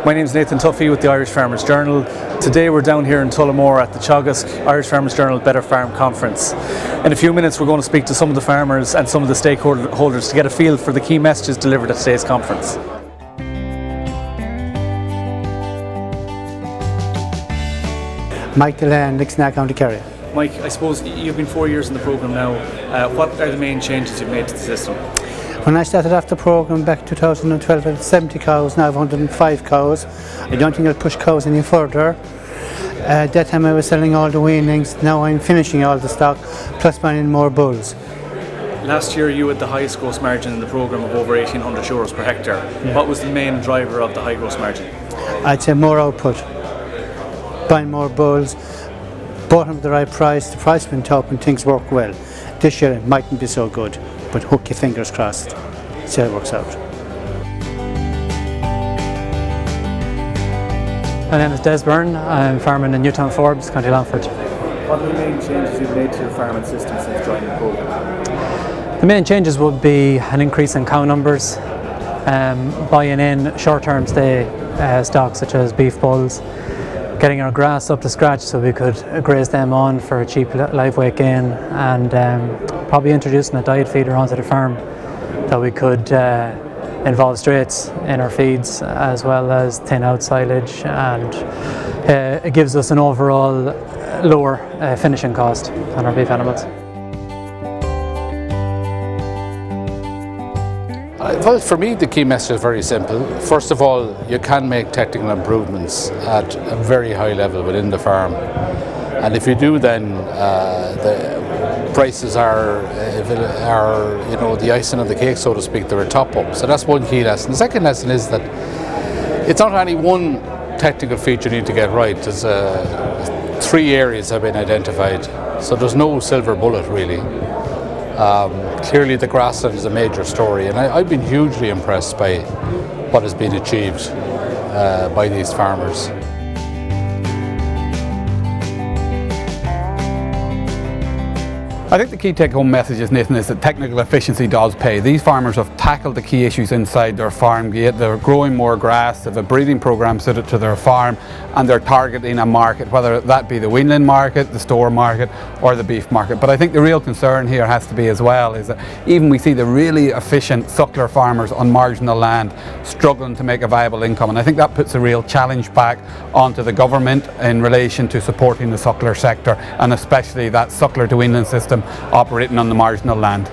My name is Nathan Tuffy with the Irish Farmers Journal. Today we're down here in Tullamore at the Teagasc Irish Farmers Journal Better Farm Conference. In a few minutes we're going to speak to some of the farmers and some of the stakeholders to get a feel for the key messages delivered at today's conference. Mike Delan, Nixon County Kerry. Mike, I suppose you've been 4 years in the programme now. What are the main changes you've made to the system? When I started off the programme back in 2012, I had 70 cows, now I have 105 cows. I don't think I'll push cows any further. At that time I was selling all the weanlings, now I'm finishing all the stock, plus buying more bulls. Last year you had the highest gross margin in the programme of over €1,800 per hectare. Yeah. What was the main driver of the high gross margin? I'd say more output, buying more bulls, bought them at the right price, the price went up and things work well. This year it mightn't be so good, but hook your fingers crossed, see how it works out. My name is Des Byrne. I'm farming in Newtown Forbes, County Longford. What are the main changes you've made to your farming system since joining the programme? The main changes would be an increase in cow numbers, buying in short-term stay stock such as beef bulls, getting our grass up to scratch so we could graze them on for a cheap live weight gain, and probably introducing a diet feeder onto the farm that we could involve straights in our feeds as well as thin out silage, and it gives us an overall lower finishing cost on our beef animals. Well, for me the key message is very simple. First of all, you can make technical improvements at a very high level within the farm, and if you do, then the prices are the icing on the cake, so to speak. They're a top up. So that's one key lesson. The second lesson is that it's not only one technical feature you need to get right. There's 3 areas have been identified, so there's no silver bullet really. Clearly the grassland is a major story, and I've been hugely impressed by what has been achieved by these farmers. I think the key take-home message is, Nathan, is that technical efficiency does pay. These farmers have tackled the key issues inside their farm gate. They're growing more grass, they have a breeding programme suited to their farm, and they're targeting a market, whether that be the weanling market, the store market, or the beef market. But I think the real concern here has to be as well is that even we see the really efficient suckler farmers on marginal land struggling to make a viable income, and I think that puts a real challenge back onto the government in relation to supporting the suckler sector, and especially that suckler to weanling system operating on the marginal land.